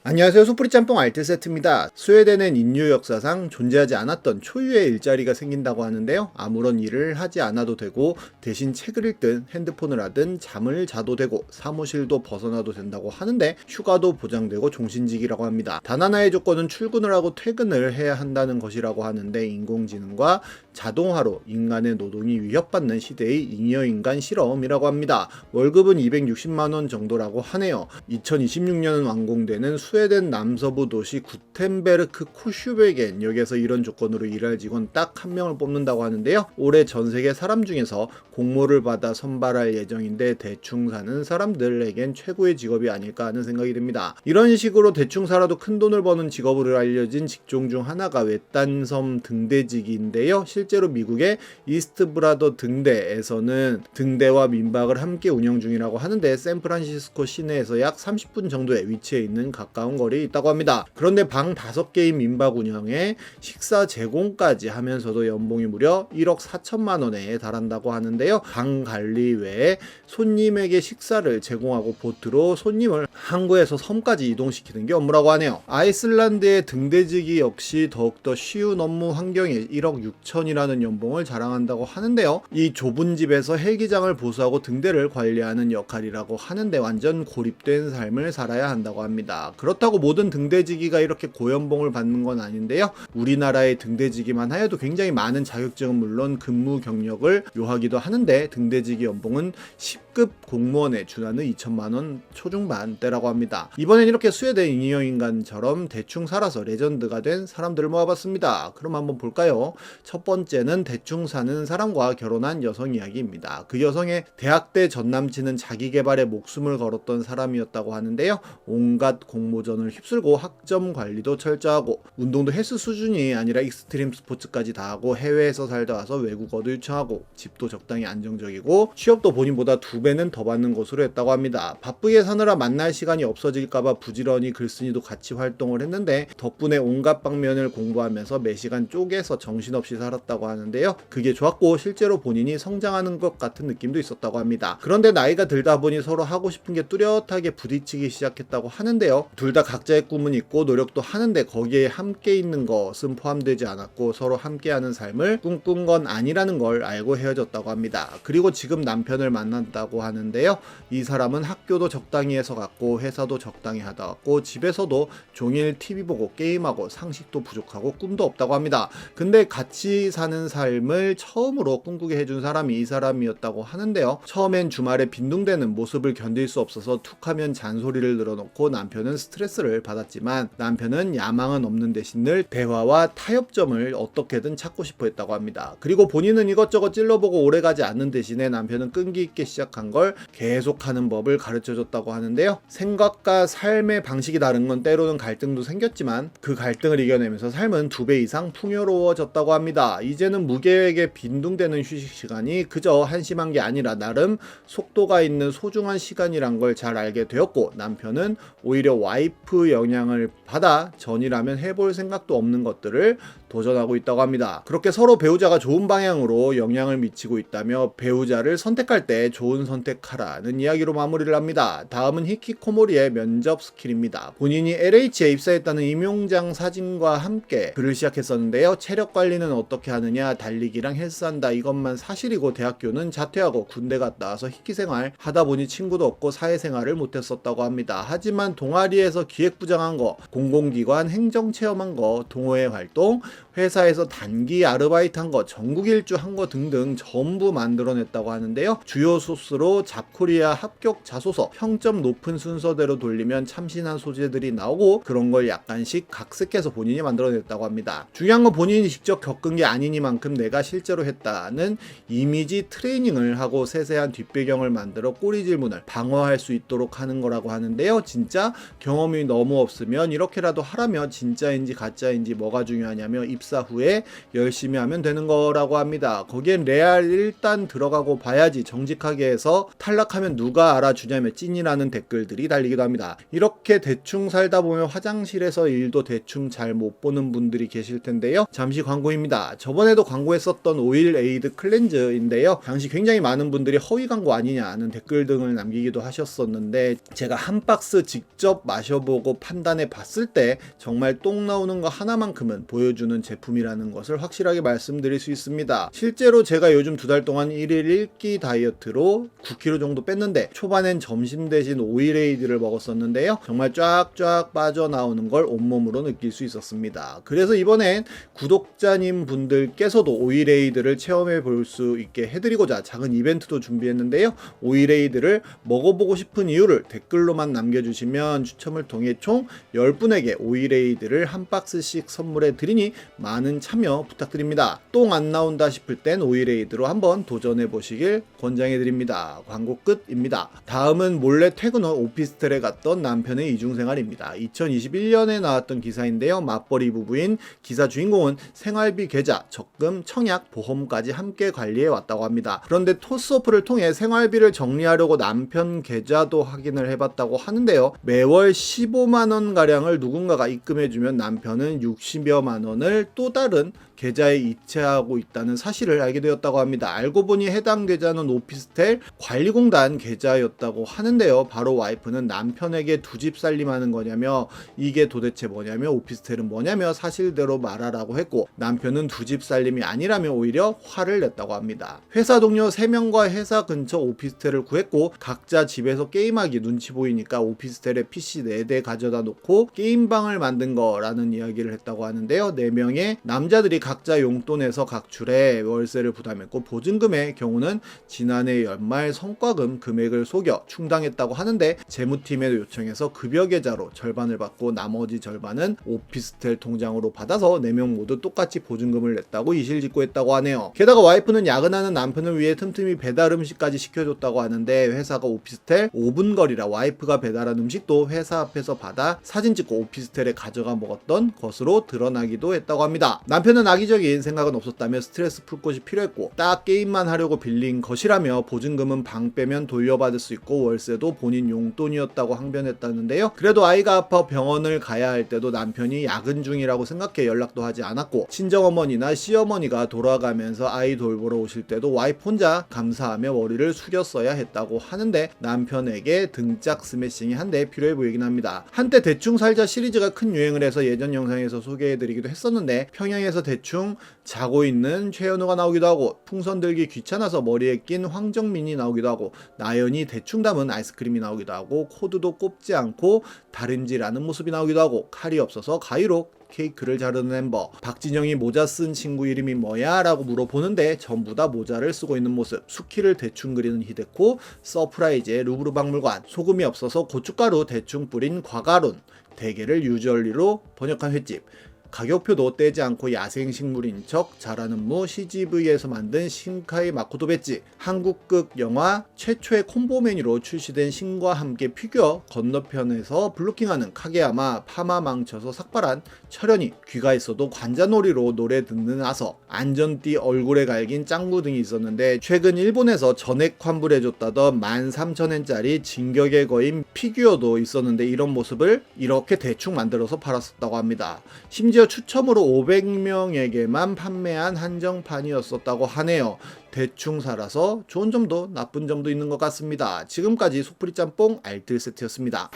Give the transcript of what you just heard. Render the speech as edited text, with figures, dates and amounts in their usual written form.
안녕하세요. 소프리 짬뽕 알뜰 세트입니다. 스웨덴은 인류 역사상 존재하지 않았던 초유의 일자리가 생긴다고 하는데요. 아무런 일을 하지 않아도 되고 대신 책을 읽든 핸드폰을 하든 잠을 자도 되고 사무실도 벗어나도 된다고 하는데 휴가도 보장되고 종신직이라고 합니다. 단 하나의 조건은 출근을 하고 퇴근을 해야 한다는 것이라고 하는데 인공지능과 자동화로 인간의 노동이 위협받는 시대의 잉여인간 실험이라고 합니다. 월급은 260만원 정도라고 하네요. 2026년은 완공되는 스웨덴 남서부 도시 구텐베르크 코슈베겐 역에서 이런 조건으로 일할 직원 딱 한 명을 뽑는다고 하는데요. 올해 전 세계 사람 중에서 공모를 받아 선발할 예정인데 대충 사는 사람들에겐 최고의 직업이 아닐까 하는 생각이 듭니다. 이런 식으로 대충 살아도 큰 돈을 버는 직업으로 알려진 직종 중 하나가 외딴섬 등대직인데요. 실제로 미국의 이스트브라더 등대에서는 등대와 민박을 함께 운영 중이라고 하는데 샌프란시스코 시내에서 약 30분 정도에 위치해 있는 가까운 거리에 있다고 합니다. 그런데 방 5개의 민박 운영에 식사 제공까지 하면서도 연봉이 무려 1억 4천만 원에 달한다고 하는데요. 방 관리 외에 손님에게 식사를 제공하고 보트로 손님을 항구에서 섬까지 이동시키는 게 업무라고 하네요. 아이슬란드의 등대직이 역시 더욱더 쉬운 업무 환경에 1억 6천이라는 연봉을 자랑한다고 하는데요. 이 좁은 집에서 헬기장을 보수하고 등대를 관리하는 역할이라고 하는데 완전 고립된 삶을 살아야 한다고 합니다. 그렇다고 모든 등대지기가 이렇게 고연봉을 받는 건 아닌데요. 우리나라의 등대지기만 하여도 굉장히 많은 자격증은 물론 근무 경력을 요하기도 하는데 등대지기 연봉은 10급 공무원에 준하는 2천만원 초중반대라고 합니다. 이번엔 이렇게 스웨덴 잉여인간처럼 대충 살아서 레전드가 된 사람들을 모아봤습니다. 그럼 한번 볼까요? 첫 번째는 대충 사는 사람과 결혼한 여성 이야기입니다. 그 여성의 대학 때 전남친은 자기 개발에 목숨을 걸었던 사람이었다고 하는데요. 온갖 공모전을 휩쓸고 학점 관리도 철저하고 운동도 헬스 수준이 아니라 익스트림 스포츠까지 다 하고 해외에서 살다 와서 외국어도 유창하고 집도 적당히 안정적이고 취업도 본인보다 2배는 더 받는 것으로 했다고 합니다. 바쁘게 사느라 만날 시간이 없어질까봐 부지런히 글쓴이도 같이 활동을 했는데 덕분에 온갖 방면을 공부하면서 매시간 쪼개서 정신없이 살았다고 하는데요. 그게 좋았고 실제로 본인이 성장하는 것 같은 느낌도 있었다고 합니다. 그런데 나이가 들다 보니 서로 하고 싶은 게 뚜렷하게 부딪히기 시작했다고 하는데요. 둘 다 각자의 꿈은 있고 노력도 하는데 거기에 함께 있는 것은 포함되지 않았고 서로 함께하는 삶을 꿈꾼 건 아니라는 걸 알고 헤어졌다고 합니다. 그리고 지금 남편을 만난다고 하는데요. 이 사람은 학교도 적당히 해서 갔고 회사도 적당히 하다 왔고 집에서도 종일 TV 보고 게임하고 상식도 부족하고 꿈도 없다고 합니다. 근데 같이 사는 삶을 처음으로 꿈꾸게 해준 사람이 이 사람이었다고 하는데요. 처음엔 주말에 빈둥대는 모습을 견딜 수 없어서 툭하면 잔소리를 늘어놓고 남편은 스트레스를 받았지만 남편은 야망은 없는 대신 늘 대화와 타협점을 어떻게든 찾고 싶어 했다고 합니다. 그리고 본인은 이것저것 찔러보고 오래가지 않는 대신에 남편은 끈기 있게 시작한 걸 계속하는 법을 가르쳐줬다고 하는데요. 생각과 삶의 방식이 다른 건 때로는 갈등도 생겼지만 그 갈등을 이겨내면서 삶은 2배 이상 풍요로워졌다고 합니다. 이제는 무계획에 빈둥대는 휴식 시간이 그저 한심한 게 아니라 나름 속도가 있는 소중한 시간이란 걸 잘 알게 되었고 남편은 오히려 와이프 영향을 받아 전이라면 해볼 생각도 없는 것들을 도전하고 있다고 합니다. 그렇게 서로 배우자가 좋은 방향으로 영향을 미치고 있다며 배우자를 선택할 때 좋은 선택하라는 이야기로 마무리를 합니다. 다음은 히키코모리의 면접 스킬입니다. 본인이 LH에 입사했다는 임용장 사진과 함께 글을 시작했었는데요. 체력 관리는 어떻게 하느냐, 달리기랑 헬스한다 이것만 사실이고 대학교는 자퇴하고 군대 갔다 와서 히키생활 하다 보니 친구도 없고 사회생활을 못했었다고 합니다. 하지만 동아리에서 기획부장한 거, 공공기관 행정체험한 거, 동호회 활동, 회사에서 단기 아르바이트 한 거, 전국 일주 한 거 등등 전부 만들어냈다고 하는데요. 주요 소스로 잡코리아 합격 자소서, 평점 높은 순서대로 돌리면 참신한 소재들이 나오고 그런 걸 약간씩 각색해서 본인이 만들어냈다고 합니다. 중요한 건 본인이 직접 겪은 게 아니니만큼 내가 실제로 했다는 이미지 트레이닝을 하고 세세한 뒷배경을 만들어 꼬리 질문을 방어할 수 있도록 하는 거라고 하는데요. 진짜 경험이 너무 없으면 이렇게라도 하라며 진짜인지 가짜인지 뭐가 중요하냐며 입사 후에 열심히 하면 되는 거라고 합니다. 거기엔 레알 일단 들어가고 봐야지 정직하게 해서 탈락하면 누가 알아주냐며 찐이라는 댓글들이 달리기도 합니다. 이렇게 대충 살다 보면 화장실에서 일도 대충 잘 못 보는 분들이 계실 텐데요. 잠시 광고입니다. 저번에도 광고했었던 오일 에이드 클렌즈인데요. 당시 굉장히 많은 분들이 허위 광고 아니냐는 댓글 등을 남기기도 하셨었는데 제가 한 박스 직접 마셔보고 판단해 봤을 때 정말 똥 나오는 거 하나만큼은 보여주는 제품이라는 것을 확실하게 말씀드릴 수 있습니다. 실제로 제가 요즘 2달 동안 1일 1끼 다이어트로 9kg 정도 뺐는데 초반엔 점심 대신 오일에이드를 먹었었는데요. 정말 쫙쫙 빠져나오는 걸 온몸으로 느낄 수 있었습니다. 그래서 이번엔 구독자님 분들께서도 오일에이드를 체험해 볼 수 있게 해드리고자 작은 이벤트도 준비했는데요. 오일에이드를 먹어보고 싶은 이유를 댓글로만 남겨주시면 추첨을 통해 총 10분에게 오일에이드를 한 박스씩 선물해 드리니 많은 참여 부탁드립니다. 똥 안 나온다 싶을 땐 오일에이드로 한번 도전해 보시길 권장해 드립니다. 광고 끝입니다. 다음은 몰래 퇴근 후 오피스텔에 갔던 남편의 이중생활입니다. 2021년에 나왔던 기사인데요. 맞벌이 부부인 기사 주인공은 생활비 계좌, 적금, 청약, 보험까지 함께 관리해 왔다고 합니다. 그런데 토스오프를 통해 생활비를 정리하려고 남편 계좌도 확인을 해봤다고 하는데요. 매월 15만원 가량을 누군가가 입금해주면 남편은 60여만 원을 또 다른 계좌에 이체하고 있다는 사실을 알게 되었다고 합니다. 알고 보니 해당 계좌는 오피스텔 관리공단 계좌였다고 하는데요. 바로 와이프는 남편에게 두 집 살림하는 거냐며 이게 도대체 뭐냐며 오피스텔은 뭐냐며 사실대로 말하라고 했고 남편은 두 집 살림이 아니라며 오히려 화를 냈다고 합니다. 회사 동료 3명과 회사 근처 오피스텔을 구했고 각자 집에서 게임하기 눈치 보이니까 오피스텔에 PC 4대 가져다 놓고 게임방을 만든 거라는 이야기를 했다고 하는데요. 4명의 남자들이 각자 용돈에서 각출해 월세를 부담했고 보증금의 경우는 지난해 연말 성과금 금액을 속여 충당했다고 하는데 재무팀에 요청해서 급여 계좌로 절반을 받고 나머지 절반은 오피스텔 통장으로 받아서 4명 모두 똑같이 보증금을 냈다고 이실직고했다고 하네요. 게다가 와이프는 야근하는 남편을 위해 틈틈이 배달 음식까지 시켜줬다고 하는데 회사가 오피스텔 5분 거리라 와이프가 배달한 음식도 회사 앞에서 받아 사진 찍고 오피스텔에 가져가 먹었던 것으로 드러나기도 했다고 합니다. 남편은 악의적인 생각은 없었다며 스트레스 풀 곳이 필요했고 딱 게임만 하려고 빌린 것이라며 보증금은 방 빼면 돌려받을 수 있고 월세도 본인 용돈이었다고 항변했다는데요. 그래도 아이가 아파 병원을 가야 할 때도 남편이 야근 중이라고 생각해 연락도 하지 않았고 친정어머니나 시어머니가 돌아가면서 아이 돌보러 오실 때도 와이프 혼자 감사하며 머리를 숙였어야 했다고 하는데 남편에게 등짝 스매싱이 한데 필요해 보이긴 합니다. 한때 대충 살자 시리즈가 큰 유행을 해서 예전 영상에서 소개해드리기도 했었는데 평양에서 대충 자고 있는 최현우가 나오기도 하고 풍선 들기 귀찮아서 머리에 낀 황정민이 나오기도 하고 나연이 대충 담은 아이스크림이 나오기도 하고 코드도 꼽지 않고 다림질하는 모습이 나오기도 하고 칼이 없어서 가위로 케이크를 자르는 멤버 박진영이 모자 쓴 친구 이름이 뭐야? 라고 물어보는데 전부 다 모자를 쓰고 있는 모습 수키를 대충 그리는 히데코 서프라이즈의 루브르 박물관 소금이 없어서 고춧가루 대충 뿌린 과가룬 대게를 유저리로 번역한 횟집 가격표도 떼지 않고 야생식물인 척 잘하는 무 CGV에서 만든 신카이 마코토 배지 한국극 영화 최초의 콤보 메뉴로 출시된 신과 함께 피규어 건너편에서 블로킹하는 카게야마 파마 망쳐서 삭발한 철현이 귀가 있어도 관자놀이로 노래 듣는 아서 안전띠 얼굴에 갈긴 짱구 등이 있었는데 최근 일본에서 전액 환불해줬다던 13,000엔짜리 진격의 거인 피규어도 있었는데 이런 모습을 이렇게 대충 만들어서 팔았었다고 합니다. 심지어 추첨으로 500명에게만 판매한 한정판이었었다고 하네요. 대충 살아서 좋은 점도 나쁜 점도 있는 것 같습니다. 지금까지 속풀이 짬뽕 알뜰 세트였습니다.